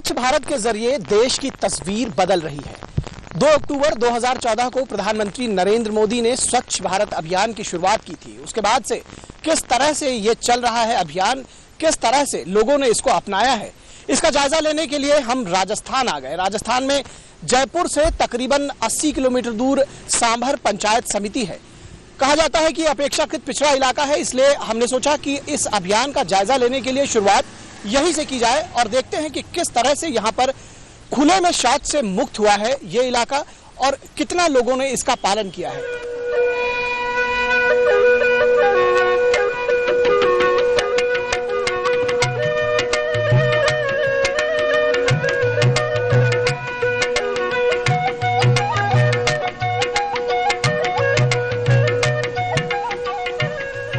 स्वच्छ भारत के जरिए देश की तस्वीर बदल रही है। 2 अक्टूबर 2014 को प्रधानमंत्री नरेंद्र मोदी ने स्वच्छ भारत अभियान की शुरुआत की थी। उसके बाद से किस तरह से ये चल रहा है अभियान, किस तरह से लोगों ने इसको अपनाया है, इसका जायजा लेने के लिए हम राजस्थान आ गए। राजस्थान में जयपुर से तकरीबन 80 किलोमीटर दूर सांभर पंचायत समिति है। कहा जाता है कि अपेक्षाकृत पिछड़ा इलाका है, इसलिए हमने सोचा कि इस अभियान का जायजा लेने के लिए शुरुआत यहीं से की जाए और देखते हैं कि किस तरह से यहाँ पर खुले में शौच से मुक्त हुआ है ये इलाका और कितना लोगों ने इसका पालन किया है।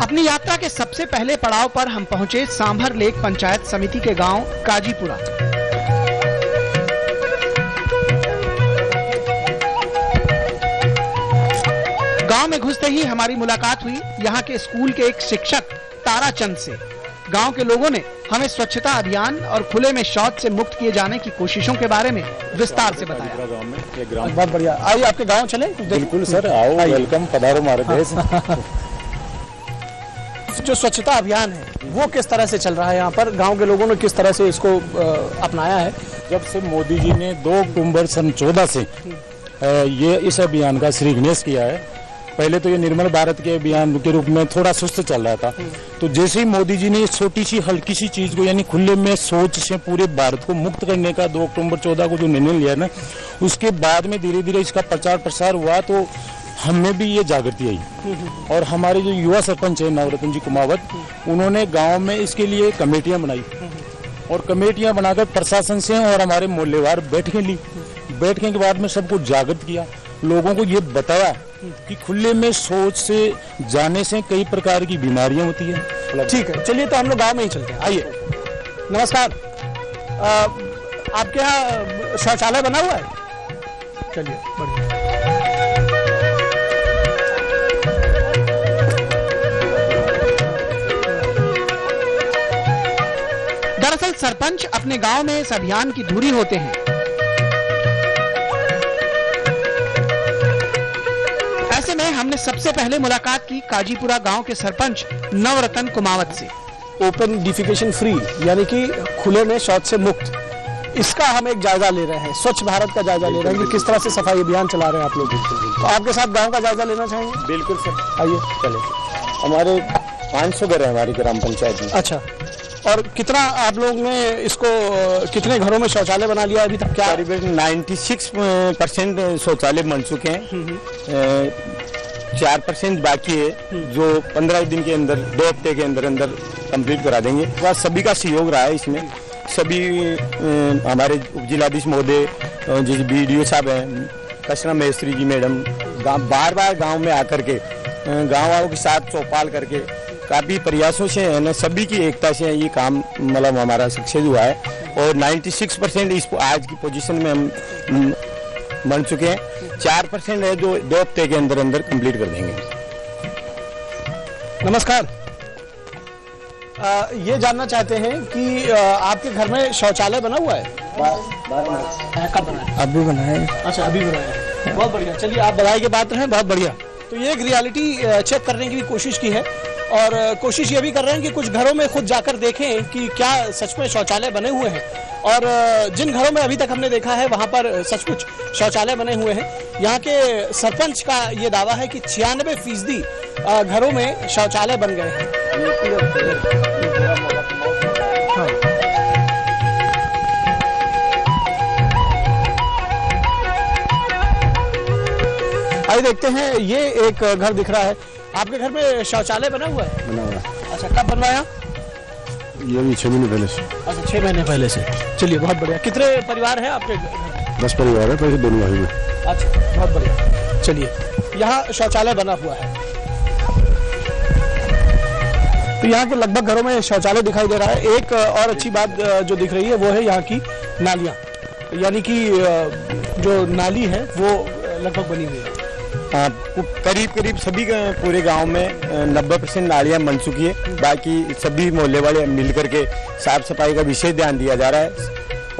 अपनी यात्रा के सबसे पहले पड़ाव पर हम पहुंचे सांभर लेक पंचायत समिति के गांव काजीपुरा। गांव में घुसते ही हमारी मुलाकात हुई यहाँ के स्कूल के एक शिक्षक ताराचंद से। गांव के लोगों ने हमें स्वच्छता अभियान और खुले में शौच से मुक्त किए जाने की कोशिशों के बारे में विस्तार से बताया। बहुत बढ़िया, आइए आपके गाँव चले। बिल्कुल सर, आओ, वेलकम, पधारो हमारे देश। जो स्वच्छता अभियान है वो किस तरह से चल रहा है यहाँ पर, गांव के लोगों ने किस तरह से इसको अपनाया है? जब से मोदी जी ने 2 अक्टूबर सन 14 से ये इस अभियान का श्रीगणेश किया है। पहले तो ये निर्मल भारत के अभियान के रूप में थोड़ा सुस्त चल रहा था, तो जैसे ही मोदी जी ने इस छोटी सी हल्की सी चीज को यानी खुले में शौच से पूरे भारत को मुक्त करने का 2 अक्टूबर 14 को जो निर्णय लिया ना, उसके बाद में धीरे धीरे इसका प्रचार प्रसार हुआ तो हमें भी ये जागृति आई। और हमारे जो युवा सरपंच है नवरत्न जी कुमावत, उन्होंने गांव में इसके लिए कमेटियां बनाई और कमेटियां बनाकर प्रशासन से और हमारे मोहल्लेवार बैठकें ली। बैठने के बाद में सबको जागृत किया, लोगों को ये बताया कि खुले में शौच से जाने से कई प्रकार की बीमारियां होती है। ठीक है, चलिए तो हम लोग गाँव में ही चलते हैं। आइए, नमस्कार। आपके यहाँ शौचालय बना हुआ है? चलिए, बढ़िया। दरअसल सरपंच अपने गांव में इस अभियान की धुरी होते हैं। ऐसे में हमने सबसे पहले मुलाकात की काजीपुरा गांव के सरपंच नवरत्न कुमावत से। ओपन डिफिकेशन फ्री यानी कि खुले में शौच से मुक्त, इसका हम एक जायजा ले रहे हैं, स्वच्छ भारत का जायजा ले रहे हैं कि किस तरह से सफाई अभियान चला रहे हैं आप लोग। तो आपके साथ गांव का जायजा लेना चाहेंगे? बिल्कुल सर, आइए। चले। हमारे 500 घर है हमारी ग्राम पंचायत में। अच्छा, और कितना आप लोग ने इसको, कितने घरों में शौचालय बना लिया अभी तक? क्या करीबन 96% शौचालय बन चुके हैं, 4% बाकी है जो 15 दिन के अंदर, 2 हफ्ते के अंदर अंदर कंप्लीट करा देंगे। वह सभी का सहयोग रहा है इसमें। सभी हमारे उप जिलाधीश महोदय, जैसे BDO साहब हैं, कचरा महेश्वरी जी मैडम, बार बार गाँव में आकर के गाँव वालों के साथ चौपाल करके काफी प्रयासों से है ना, सभी की एकता से ये काम मतलब हमारा सक्सेस हुआ है और 96% इस आज की पोजीशन में हम बन चुके हैं। 4% है जो 2 हफ्ते के अंदर अंदर कंप्लीट कर देंगे। नमस्कार। ये जानना चाहते हैं कि आपके घर में शौचालय बना हुआ है? कब बना है? अभी बना है। अच्छा, अभी बना है, बहुत बढ़िया। चलिए, आप बधाई के पात्र हैं, बहुत बढ़िया। तो ये एक रियलिटी चेक करने की भी कोशिश की है और कोशिश ये भी कर रहे हैं कि कुछ घरों में खुद जाकर देखें कि क्या सच में शौचालय बने हुए हैं। और जिन घरों में अभी तक हमने देखा है वहाँ पर सचमुच शौचालय बने हुए हैं। यहाँ के सरपंच का ये दावा है कि 96% घरों में शौचालय बन गए हैं। हाँ। आइए देखते हैं, ये एक घर दिख रहा है। आपके घर में शौचालय बना हुआ है? बना हुआ। अच्छा, कब बनवाया? ये भी 6 महीने पहले से। अच्छा, 6 महीने पहले से। चलिए, बहुत बढ़िया। कितने परिवार हैं आपके घर में? 10 परिवार है, पहले दोनों भाई में। अच्छा, बहुत बढ़िया। चलिए, यहाँ शौचालय बना हुआ है। तो यहाँ के लगभग घरों में शौचालय दिखाई दे रहा है। एक और अच्छी बात जो दिख रही है वो है यहाँ की नालियाँ, यानी कि जो नाली है वो लगभग बनी हुई है। करीब सभी पूरे गांव में 90% नालियां बन चुकी है। बाकी सभी मोहल्ले वाले मिल करके साफ सफाई का विशेष ध्यान दिया जा रहा है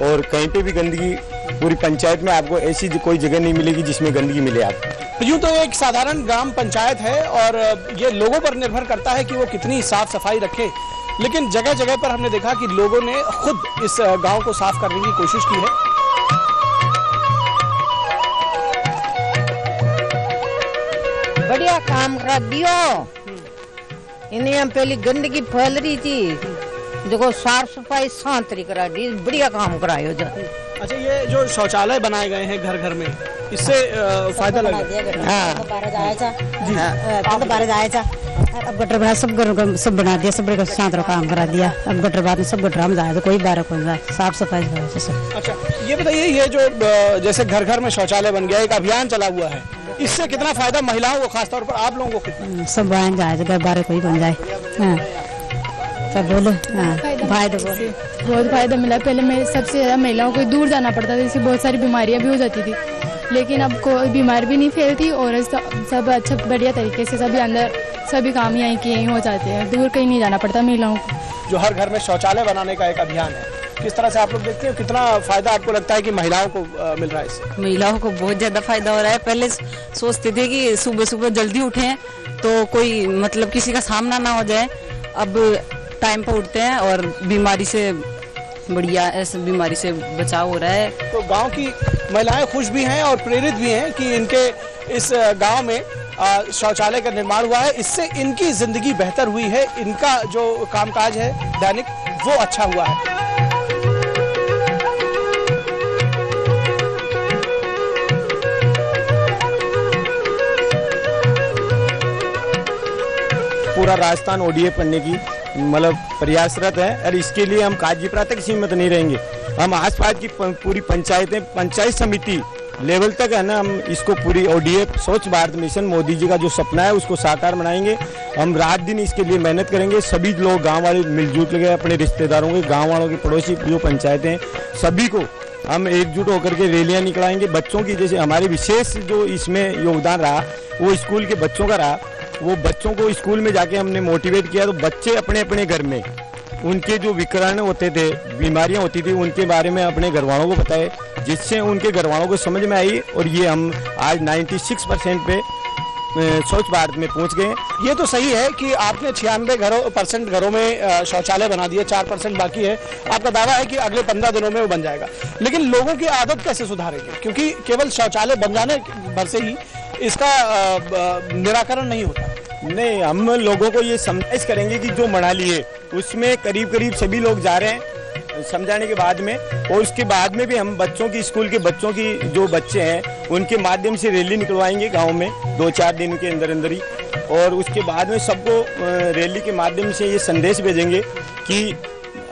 और कहीं पे भी गंदगी, पूरी पंचायत में आपको ऐसी कोई जगह नहीं मिलेगी जिसमें गंदगी मिले आपको। यूं तो एक साधारण ग्राम पंचायत है और ये लोगों पर निर्भर करता है कि वो कितनी साफ सफाई रखे, लेकिन जगह जगह पर हमने देखा कि लोगों ने खुद इस गांव को साफ करने की कोशिश की है। बढ़िया काम करा दियो, इन्हें पहले गंदगी फैल रही थी, देखो साफ सफाई शांति करा दी, बढ़िया काम करायो जा। अच्छा, ये जो शौचालय बनाए गए हैं घर घर में, इससे फायदा लगा? हाँ अब गटर बना सब बना दिया, सब शांत काम करा दिया। अब गटर बाद में सब गटर में जाए तो कोई बारह कौन जाए, साफ सफाई सब। अच्छा, ये बताइए, ये जो जैसे घर घर में शौचालय बन गया, एक अभियान चला हुआ है, इससे कितना फायदा महिलाओं को, खासतौर पर आप लोगों को कितना? सब बन जाए, घर बारह कोई बन जाए। सब बोलो। फायदा बहुत फायदा मिला। पहले में सबसे ज्यादा महिलाओं को दूर जाना पड़ता था, इससे बहुत सारी बीमारियां भी हो जाती थी, लेकिन अब कोई बीमारी भी नहीं फैलती और सब अच्छा बढ़िया तरीके से सभी अंदर सभी काम यहीं के यहीं हो जाते हैं, दूर कहीं नहीं जाना पड़ता महिलाओं को। जो हर घर में शौचालय बनाने का एक अभियान है, किस तरह से आप लोग देखते हैं, कितना फायदा आपको लगता है कि महिलाओं को मिल रहा है इससे? महिलाओं को बहुत ज्यादा फायदा हो रहा है। पहले सोचते थे कि सुबह सुबह जल्दी उठें तो कोई मतलब किसी का सामना ना हो जाए, अब टाइम पर उठते हैं और बीमारी से बढ़िया ऐसे बीमारी से बचाव हो रहा है। तो गांव की महिलाएं खुश भी हैं और प्रेरित भी हैं कि इनके इस गांव में शौचालय का निर्माण हुआ है, इससे इनकी जिंदगी बेहतर हुई है, इनका जो कामकाज है दैनिक वो अच्छा हुआ है। पूरा राजस्थान ओडीएफ बनने की मतलब प्रयासरत है और इसके लिए हम काजीपुरा तक सीमित नहीं रहेंगे। हम आसपास की पूरी पंचायतें, पंचायत समिति लेवल तक है ना, हम इसको पूरी ओडीएफ स्वच्छ भारत मिशन मोदी जी का जो सपना है उसको साकार बनाएंगे। हम रात दिन इसके लिए मेहनत करेंगे। सभी लोग गांव वाले मिलजुल के, अपने रिश्तेदारों के, गांव वालों के, पड़ोसी जो पंचायतें सभी को हम एकजुट होकर के रैलियां निकलाएंगे। बच्चों की, जैसे हमारे विशेष जो इसमें योगदान रहा वो स्कूल के बच्चों का रहा, वो बच्चों को स्कूल में जाके हमने मोटिवेट किया, तो बच्चे अपने अपने घर में उनके जो विकर्ण होते थे, बीमारियां होती थी, उनके बारे में अपने घर वालों को बताए, जिससे उनके घर वालों को समझ में आई और ये हम आज 96% पे स्वच्छ भारत में पहुंच गए। ये तो सही है कि आपने 96% घरों में शौचालय बना दिए, 4% बाकी है। आपका दावा है कि अगले 15 दिनों में वो बन जाएगा, लेकिन लोगों की आदत कैसे सुधारेंगे? क्योंकि केवल शौचालय बन जाने भर से ही इसका निराकरण नहीं होता। नहीं, हम लोगों को ये समझाइश करेंगे कि जो मनाली है उसमें करीब करीब सभी लोग जा रहे हैं समझाने के बाद में, और उसके बाद में भी हम बच्चों की, स्कूल के बच्चों की जो बच्चे हैं उनके माध्यम से रैली निकलवाएंगे गांव में 2-4 दिन के अंदर अंदर ही, और उसके बाद में सबको रैली के माध्यम से ये संदेश भेजेंगे कि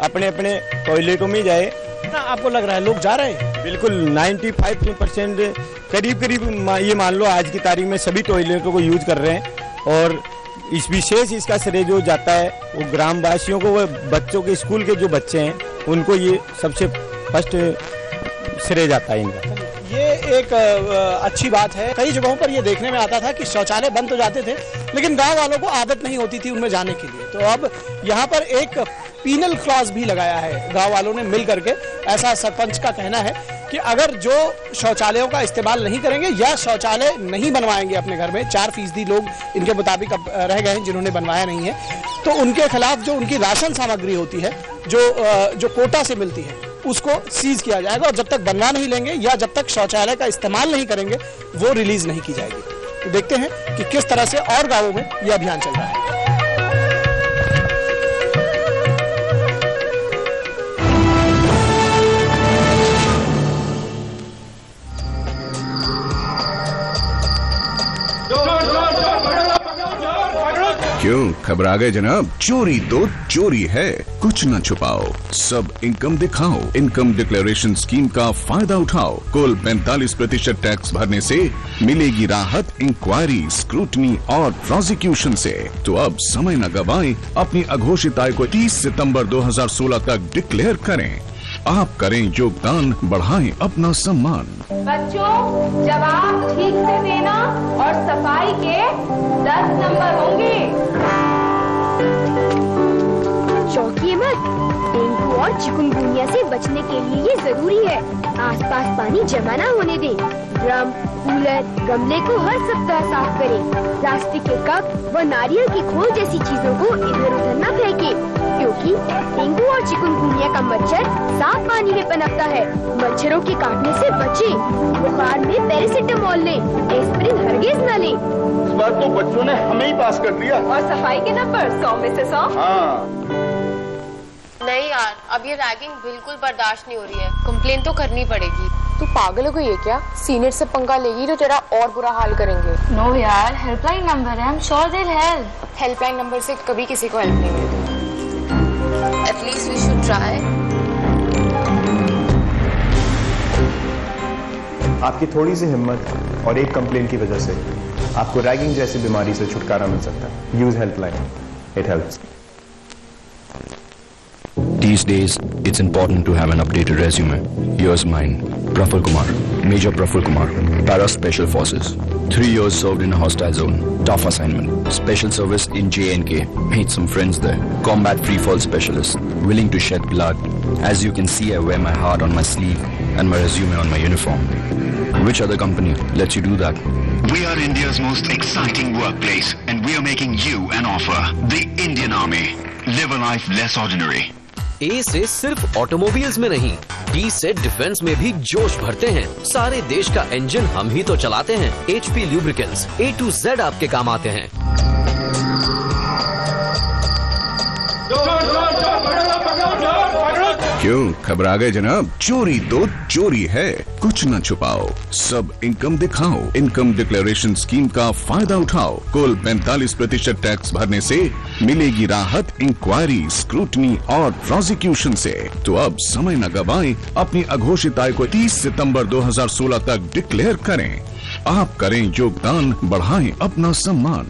अपने अपने टॉयलेटों में जाए। आपको लग रहा है लोग जा रहे हैं? बिल्कुल 95% करीब करीब ये मान लो आज की तारीख में सभी टॉयलेटों को यूज कर रहे हैं, और इस विशेष इसका श्रेय जो जाता है वो ग्रामवासियों को, वो बच्चों के स्कूल के जो बच्चे हैं उनको ये सबसे फर्स्ट श्रेय जाता है इनका। ये एक अच्छी बात है। कई जगहों पर ये देखने में आता था कि शौचालय बंद तो जाते थे, लेकिन गांव वालों को आदत नहीं होती थी उनमें जाने के लिए। तो अब यहाँ पर एक पीनल क्लॉज भी लगाया है गांव वालों ने मिल करके। ऐसा सरपंच का कहना है कि अगर जो शौचालयों का इस्तेमाल नहीं करेंगे या शौचालय नहीं बनवाएंगे अपने घर में, 4% लोग इनके मुताबिक अब रह गए हैं जिन्होंने बनवाया नहीं है, तो उनके खिलाफ जो उनकी राशन सामग्री होती है, जो कोटा से मिलती है, उसको सीज किया जाएगा, और जब तक बनवा नहीं लेंगे या जब तक शौचालय का इस्तेमाल नहीं करेंगे वो रिलीज नहीं की जाएगी। तो देखते हैं कि किस तरह से और गांवों में यह अभियान चल रहा है। क्यों घबरा गए जनाब? चोरी तो चोरी है, कुछ न छुपाओ, सब इनकम दिखाओ। इनकम डिक्लेरेशन स्कीम का फायदा उठाओ। कुल 45% टैक्स भरने से मिलेगी राहत इंक्वायरी, स्क्रूटनी और प्रोसिक्यूशन से। तो अब समय न गवाएं, अपनी अघोषित आय को 30 सितंबर 2016 तक डिक्लेयर करें। आप करें योगदान, बढ़ाएं अपना सम्मान। बच्चों, जवाब ठीक से देना और सफाई के 10 नंबर होंगे। चौंकिए मत, डेंगू और चिकुनगुनिया से बचने के लिए ये जरूरी है आसपास पानी जमा न होने दें। ड्रम, कूलर, गमले को हर सप्ताह साफ करें। प्लास्टिक के कप व नारियल की खोल जैसी चीजों को इधर उधर न फेंकें, क्योंकि डेंगू और चिकुनगुनिया का मच्छर साफ पानी में पनपता है। मच्छरों के काटने से बचें। बुखार में पैरासिटामोल लें, एस्प्रिन हरगिज न लें। इस बार तो बच्चों ने हमें ही पास कर दिया। और सफाई के नंबर 100 में से 100। हाँ। नहीं यार, अब ये रैगिंग बिल्कुल बर्दाश्त नहीं हो रही है, कंप्लेन तो करनी पड़ेगी। तू पागल हो गई है क्या? सीनियर से पंगा लेगी तो तेरा और बुरा हाल करेंगे। नो यार, हेल्पलाइन नंबर है, I am sure they will help. Helpline number से कभी किसी को हेल्प नहीं मिलती। At least we should try. आपकी थोड़ी सी हिम्मत और एक कंप्लेन की वजह से आपको रैगिंग जैसी बीमारी से छुटकारा मिल सकता है। Use helpline, it helps. These days, it's important to have an updated resume. Here's mine. Praful Kumar, Major Praful Kumar, Para Special Forces. 3 years served in a hostile zone. Tough assignment. Special service in J&K. Made some friends there. Combat free fall specialist. Willing to shed blood. As you can see, I wear my heart on my sleeve and my resume on my uniform. Which other company lets you do that? We are India's most exciting workplace, and we are making you an offer. The Indian Army. Live a life less ordinary. ए से सिर्फ automobiles में नहीं, D से defence में भी जोश भरते हैं। सारे देश का इंजन हम ही तो चलाते हैं। HP lubricants A to Z आपके काम आते हैं। क्यों घबरा गए जनाब? चोरी तो चोरी है, कुछ न छुपाओ, सब इनकम दिखाओ। इनकम डिक्लेरेशन स्कीम का फायदा उठाओ। कुल 45% टैक्स भरने से मिलेगी राहत इंक्वायरी, स्क्रूटनी और प्रोसिक्यूशन से। तो अब समय न गवाएं, अपनी अघोषित आय को 30 सितंबर 2016 तक डिक्लेयर करें। आप करें योगदान, बढ़ाएं अपना सम्मान।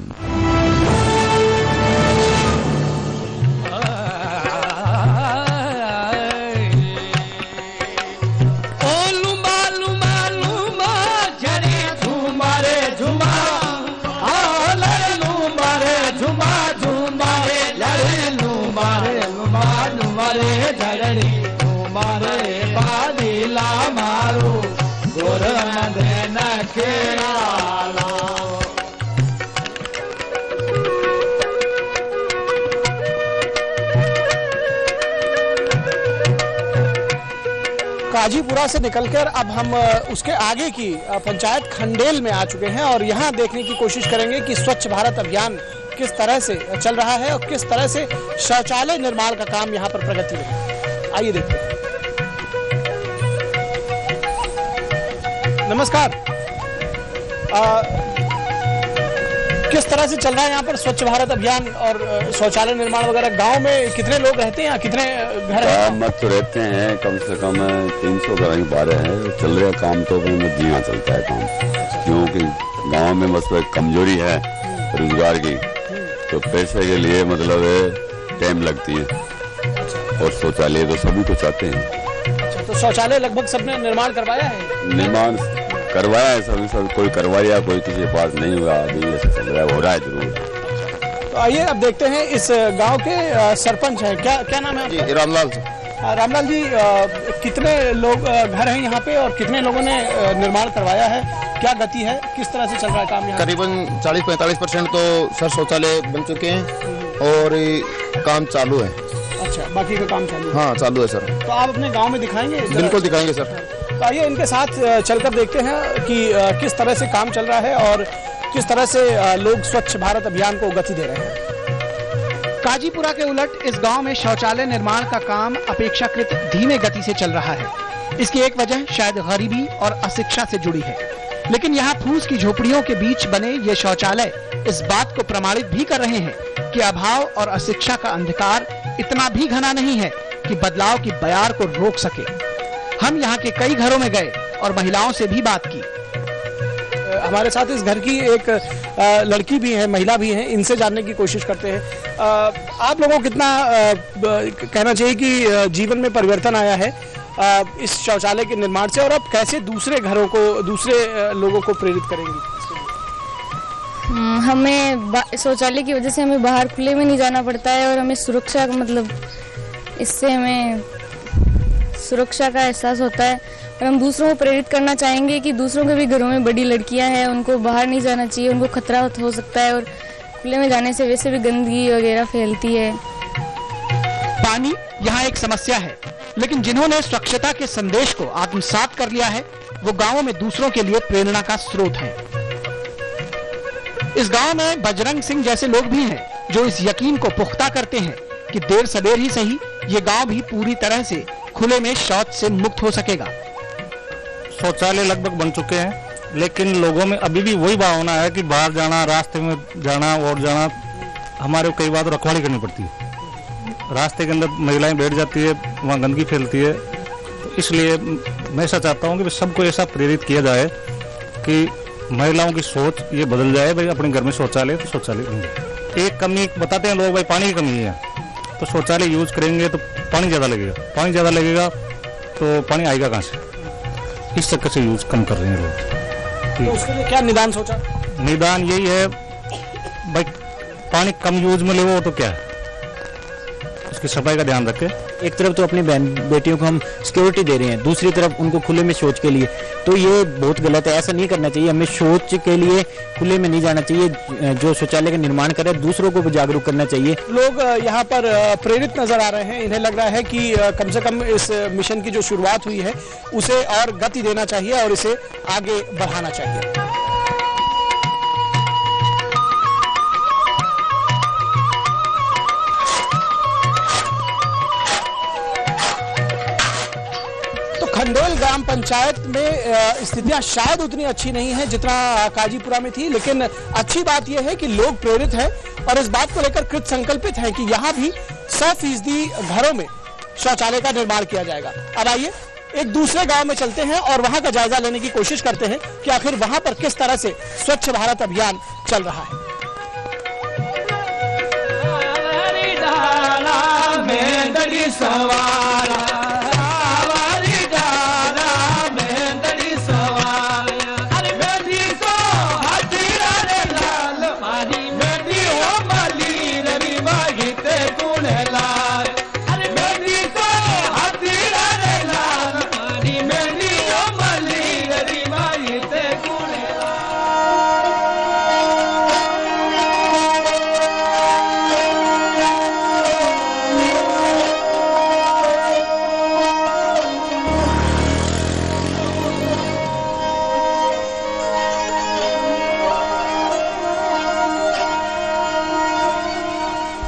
काजीपुरा से निकलकर अब हम उसके आगे की पंचायत खंडेल में आ चुके हैं और यहाँ देखने की कोशिश करेंगे कि स्वच्छ भारत अभियान किस तरह से चल रहा है और किस तरह से शौचालय निर्माण का काम यहाँ पर प्रगति रही है। आइए देखते हैं। नमस्कार। किस तरह से चल रहा है यहाँ पर स्वच्छ भारत अभियान और शौचालय निर्माण वगैरह? गांव में कितने लोग रहते हैं, कितने घर हैं? मत तो रहते हैं, कम से कम 300 घर ही बारे हैं। चल रहा काम तो धीमा चलता है काम, क्योंकि गांव में मतलब कमजोरी है रोजगार की, तो पैसे के लिए मतलब टाइम लगती है। और शौचालय तो सभी को चाहते हैं। तो शौचालय लगभग सबने निर्माण करवाया है? निर्माण करवाया है सभी, सब कोई करवाया, कोई किसी के पास नहीं हुआ। अभी ऐसे चल रहा है, हो रहा है जरूर। तो आइए अब देखते हैं इस गांव के सरपंच हैं। क्या नाम है आपका? जी, रामलाल। रामलाल जी, कितने लोग घर हैं यहाँ पे और कितने लोगों ने निर्माण करवाया है? क्या गति है, किस तरह से चल रहा है काम यहाँ? करीबन 40-45% तो सर शौचालय बन चुके हैं और काम चालू है। अच्छा, बाकी का काम चालू है? हाँ, चालू है सर। तो आप अपने गाँव में दिखाएंगे? बिल्कुल दिखाएंगे सर। तो आइए इनके साथ चलकर देखते हैं कि किस तरह से काम चल रहा है और किस तरह से लोग स्वच्छ भारत अभियान को गति दे रहे हैं। काजीपुरा के उलट इस गांव में शौचालय निर्माण का काम अपेक्षाकृत धीमे गति से चल रहा है। इसकी एक वजह शायद गरीबी और अशिक्षा से जुड़ी है, लेकिन यहाँ फूस की झोपड़ियों के बीच बने ये शौचालय इस बात को प्रमाणित भी कर रहे हैं कि अभाव और अशिक्षा का अंधकार इतना भी घना नहीं है कि बदलाव की बयार को रोक सके। हम यहाँ के कई घरों में गए और महिलाओं से भी बात की। हमारे साथ इस घर की एक लड़की भी है, महिला भी है, इनसे जानने की कोशिश करते हैं। आप लोगों को कितना कहना चाहिए कि जीवन में परिवर्तन आया है इस शौचालय के निर्माण से, और अब कैसे दूसरे घरों को, दूसरे लोगों को प्रेरित करेंगे? हमें शौचालय की वजह से हमें बाहर खुले में नहीं जाना पड़ता है और हमें सुरक्षा का मतलब इससे हमें सुरक्षा का एहसास होता है। और हम दूसरों को प्रेरित करना चाहेंगे कि दूसरों के भी घरों में बड़ी लड़कियां हैं, उनको बाहर नहीं जाना चाहिए, उनको खतरा हो सकता है और खुले में जाने से वैसे भी गंदगी वगैरह फैलती है। पानी यहाँ एक समस्या है, लेकिन जिन्होंने स्वच्छता के संदेश को आत्मसात कर लिया है वो गांवों में दूसरों के लिए प्रेरणा का स्रोत है। इस गांव में बजरंग सिंह जैसे लोग भी हैं जो इस यकीन को पुख्ता करते हैं कि देर सवेर ही सही ये गांव भी पूरी तरह से खुले में शौच से मुक्त हो सकेगा। शौचालय लगभग बन चुके हैं, लेकिन लोगों में अभी भी वही भावना है कि बाहर जाना, रास्ते में जाना और जाना, हमारे कई बार रखवाली करनी पड़ती है। रास्ते के अंदर महिलाएं बैठ जाती है, वहाँ गंदगी फैलती है। तो इसलिए मैं ऐसा चाहता हूँ कि सबको ऐसा प्रेरित किया जाए कि महिलाओं की सोच ये बदल जाए, भाई अपने घर में शौचालय तो शौचालय। एक कमी बताते हैं लोग, भाई पानी की कमी है तो शौचालय यूज करेंगे तो पानी ज़्यादा लगेगा, तो पानी आएगा कहाँ से? इस चक्कर से यूज कम कर रहे हैं लोग। तो उसके लिए क्या निदान सोचा? निदान यही है भाई, पानी कम यूज में ले वो तो क्या है, उसकी सफाई का ध्यान रखें। एक तरफ तो अपनी बहन बेटियों को हम सिक्योरिटी दे रहे हैं, दूसरी तरफ उनको खुले में शौच के लिए, तो ये बहुत गलत है। ऐसा नहीं करना चाहिए, हमें शौच के लिए खुले में नहीं जाना चाहिए। जो शौचालय का निर्माण करे दूसरों को भी जागरूक करना चाहिए। लोग यहाँ पर प्रेरित नजर आ रहे हैं। इन्हें लग रहा है कि कम से कम इस मिशन की जो शुरुआत हुई है उसे और गति देना चाहिए और इसे आगे बढ़ाना चाहिए। खंडेल ग्राम पंचायत में स्थितियां शायद उतनी अच्छी नहीं है जितना काजीपुरा में थी, लेकिन अच्छी बात यह है कि लोग प्रेरित हैं और इस बात को लेकर कृत संकल्पित हैं कि यहाँ भी 100% घरों में शौचालय का निर्माण किया जाएगा। अब आइए एक दूसरे गांव में चलते हैं और वहां का जायजा लेने की कोशिश करते हैं कि आखिर वहां पर किस तरह से स्वच्छ भारत अभियान चल रहा है।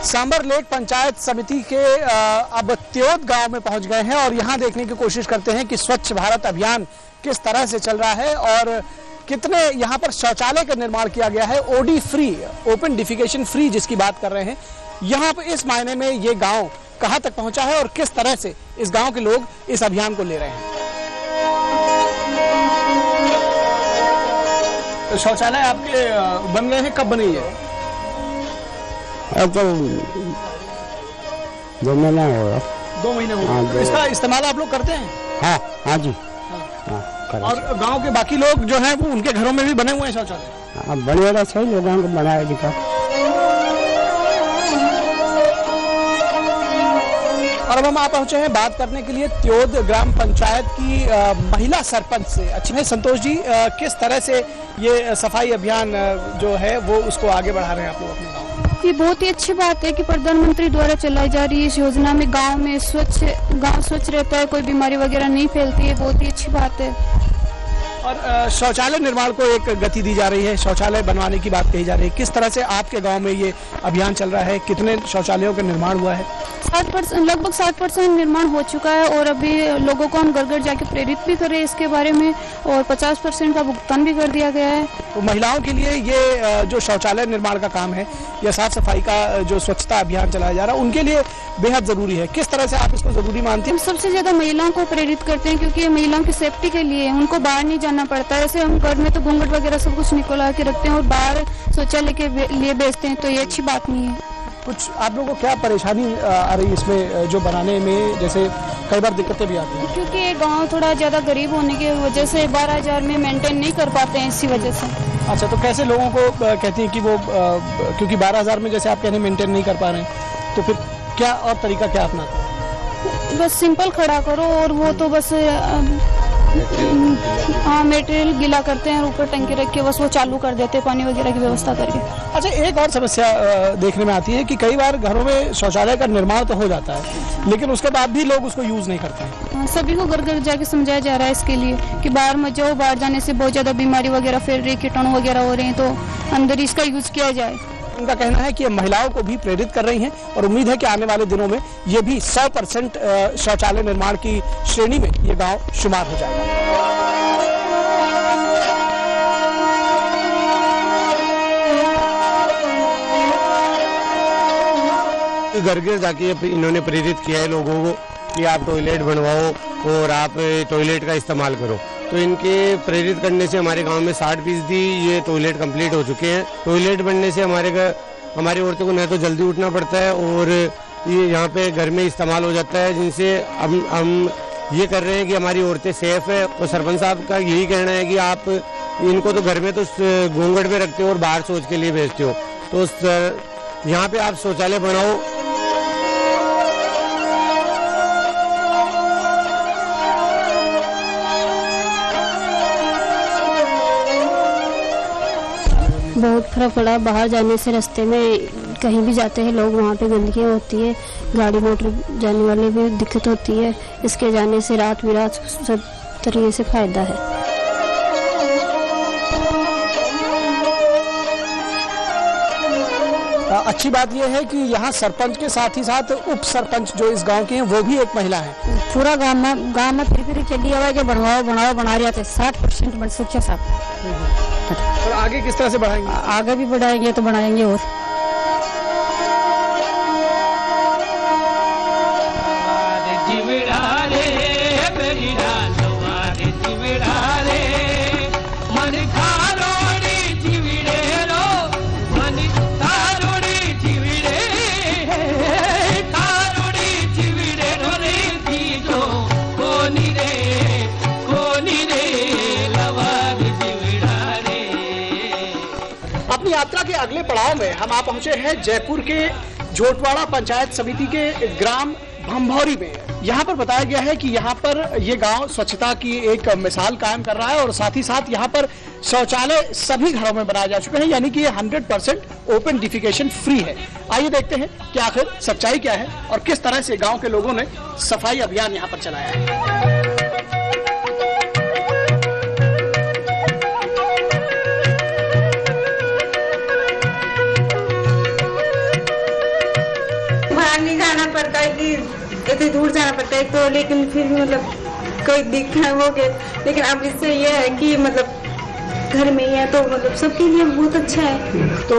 सांबर लेक पंचायत समिति के अब त्योद गांव में पहुंच गए हैं और यहां देखने की कोशिश करते हैं कि स्वच्छ भारत अभियान किस तरह से चल रहा है और कितने यहां पर शौचालय का निर्माण किया गया है। OD free, open defecation free जिसकी बात कर रहे हैं, यहां पर इस मायने में ये गांव कहां तक पहुंचा है और किस तरह से इस गांव के लोग इस अभियान को ले रहे हैं। तो शौचालय आपके बन गए हैं, कब बनी है? अब तो 2 महीना हो गया। 2 महीने हो गए। तो इसका इस्तेमाल आप लोग करते हैं? हाँ जी। और गांव के बाकी लोग जो हैं वो उनके घरों में भी बने हुए हैं शौचालय? हाँ, बढ़िया सही लोगों को बनाया दिखा। और अब हम आप पहुंचे हैं बात करने के लिए त्योद ग्राम पंचायत की महिला सरपंच से। अच्छा संतोष जी, किस तरह से ये सफाई अभियान जो है वो उसको आगे बढ़ा रहे हैं आप लोग अपने गाँव? ये बहुत ही अच्छी बात है कि प्रधानमंत्री द्वारा चलाई जा रही है इस योजना में गांव में गांव स्वच्छ रहता है, कोई बीमारी वगैरह नहीं फैलती है, बहुत ही अच्छी बात है। और शौचालय निर्माण को एक गति दी जा रही है, शौचालय बनवाने की बात कही जा रही है। किस तरह से आपके गांव में ये अभियान चल रहा है? कितने शौचालयों का निर्माण हुआ है? लगभग 60% निर्माण हो चुका है और अभी लोगों को हम घर घर जाके प्रेरित भी करें इसके बारे में और 50% का भुगतान भी कर दिया गया है। तो महिलाओं के लिए ये जो शौचालय निर्माण का काम है या साफ सफाई का जो स्वच्छता अभियान चलाया जा रहा है उनके लिए बेहद जरूरी है। किस तरह से आप इसको जरूरी मानते हैं? हम सबसे ज्यादा महिलाओं को प्रेरित करते हैं क्योंकि ये महिलाओं की सेफ्टी के लिए, उनको बाहर नहीं जाना पड़ता है। ऐसे हम घर में तो घूंघट वगैरह सब कुछ निकलवा के रखते हैं और बाहर शौचालय के लिए भेजते हैं, तो ये अच्छी बात नहीं है। कुछ आप लोगों को क्या परेशानी आ रही है इसमें जो बनाने में? जैसे कई बार दिक्कतें भी आती हैं? क्योंकि ये गांव थोड़ा ज़्यादा गरीब होने की वजह से 12,000 में मेंटेन नहीं कर पाते हैं, इसी वजह से। अच्छा, तो कैसे लोगों को कहती हैं कि वो क्योंकि 12,000 में जैसे आप कहते हैं मेंटेन नहीं कर पा रहे हैं, तो फिर क्या और तरीका क्या अपनाते हैं? बस सिंपल खड़ा करो, और वो तो बस हाँ मटेरियल गीला करते हैं और ऊपर टंकी रख के बस वो चालू कर देते हैं पानी वगैरह की व्यवस्था करके। अच्छा, एक और समस्या देखने में आती है कि कई बार घरों में शौचालय का निर्माण तो हो जाता है, लेकिन उसके बाद भी लोग उसको यूज नहीं करते हैं। सभी को घर घर जाके समझाया जा रहा है इसके लिए कि बाहर मत जाओ, बाहर जाने से बहुत ज्यादा बीमारी वगैरह फैल रही, कीटाणु वगैरह हो रहे हैं, तो अंदर इसका यूज किया जाए। उनका कहना है कि ये महिलाओं को भी प्रेरित कर रही हैं और उम्मीद है कि आने वाले दिनों में ये भी 100% शौचालय निर्माण की श्रेणी में ये गांव शुमार हो जाएगा। घर घर जाके इन्होंने प्रेरित किया है लोगों को कि आप टॉयलेट बनवाओ और आप टॉयलेट का इस्तेमाल करो। तो इनके प्रेरित करने से हमारे गांव में 60% ये टॉयलेट कंप्लीट हो चुके हैं। टॉयलेट बनने से हमारी औरतों को न तो जल्दी उठना पड़ता है और ये यहाँ पे घर में इस्तेमाल हो जाता है, जिनसे हम ये कर रहे हैं कि हमारी औरतें सेफ है। तो सरपंच साहब का यही कहना है कि आप इनको तो घर में तो घूंघट में रखते हो और बाहर शौच के लिए भेजते हो, तो यहाँ पे आप शौचालय बनाओ। बहुत फर्क पड़ा। बाहर जाने से रास्ते में कहीं भी जाते हैं लोग, वहाँ पे गंदगी होती है, गाड़ी मोटर जाने वाले भी दिक्कत होती है। इसके जाने से रात बिरात सब तरीके से फायदा है। अच्छी बात यह है कि यहाँ सरपंच के साथ ही साथ उप सरपंच जो इस गांव के हैं वो भी एक महिला है। पूरा गांव में फिर चली आवाज बनवाओ बना रहे थे 60% बन सुरक्षा साहब। और आगे किस तरह से बढ़ाएंगे? आगे भी बढ़ाएंगे तो बढ़ाएंगे और अपनी यात्रा के अगले पड़ाव में हम आ पहुंचे हैं जयपुर के झोटवाड़ा पंचायत समिति के ग्राम भंभौरी में। यहाँ पर बताया गया है कि यहाँ पर ये गांव स्वच्छता की एक मिसाल कायम कर रहा है और साथ ही साथ यहाँ पर शौचालय सभी घरों में बनाए जा चुके हैं, यानी कि ये 100% ओपन डिफिकेशन फ्री है। आइए देखते हैं कि आखिर सच्चाई क्या है और किस तरह से गाँव के लोगों ने सफाई अभियान यहाँ पर चलाया है। पड़ता है कि इतनी दूर जाना पड़ता है, तो लेकिन फिर भी मतलब कोई दिखना वो के, लेकिन अब इससे ये है कि मतलब घर में ही है तो मतलब सबके लिए बहुत अच्छा है। तो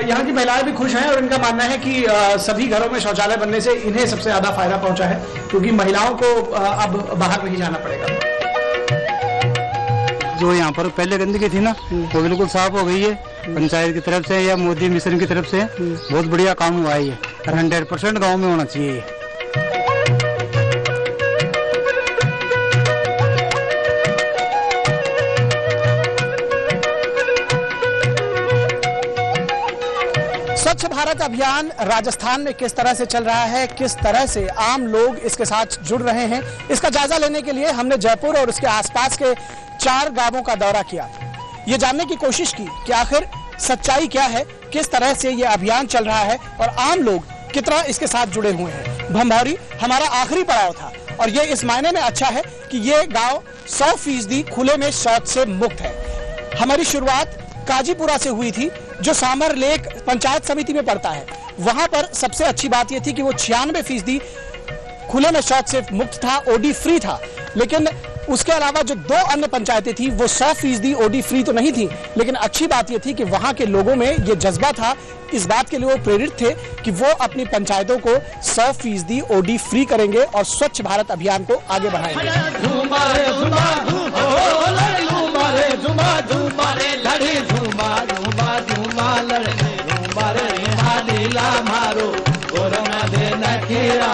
यहाँ की महिलाएं भी खुश हैं और इनका मानना है कि सभी घरों में शौचालय बनने से इन्हें सबसे ज्यादा फायदा पहुंचा है, क्योंकि महिलाओं को अब बाहर नहीं जाना पड़ेगा। जो यहाँ पर पहले गंदगी थी ना वो बिल्कुल साफ हो गई है, पंचायत की तरफ से या मोदी मिशन की तरफ से बहुत बढ़िया काम हुआ है। 100% गांव में होना चाहिए। स्वच्छ भारत अभियान राजस्थान में किस तरह से चल रहा है, किस तरह से आम लोग इसके साथ जुड़ रहे हैं, इसका जायजा लेने के लिए हमने जयपुर और उसके आसपास के 4 गांवों का दौरा किया। ये जानने की कोशिश की कि आखिर सच्चाई क्या है, किस तरह से ये अभियान चल रहा है और आम लोग कितना इसके साथ जुड़े हुए हैं। भंभौरी हमारा आखिरी पड़ाव था और ये इस मायने में अच्छा है कि ये गांव 100% खुले में शौच से मुक्त है। हमारी शुरुआत काजीपुरा से हुई थी, जो सामर लेक पंचायत समिति में पड़ता है। वहां पर सबसे अच्छी बात यह थी कि वो 96% खुले में शौच से मुक्त था, ओडी फ्री था। लेकिन उसके अलावा जो 2 अन्य पंचायतें थी वो 100% ओडी फ्री तो नहीं थी, लेकिन अच्छी बात यह थी कि वहां के लोगों में ये जज्बा था, इस बात के लिए वो प्रेरित थे कि वो अपनी पंचायतों को 100% ओडी फ्री करेंगे और स्वच्छ भारत अभियान को आगे बढ़ाएंगे। मारो कोरोना दे न खीरा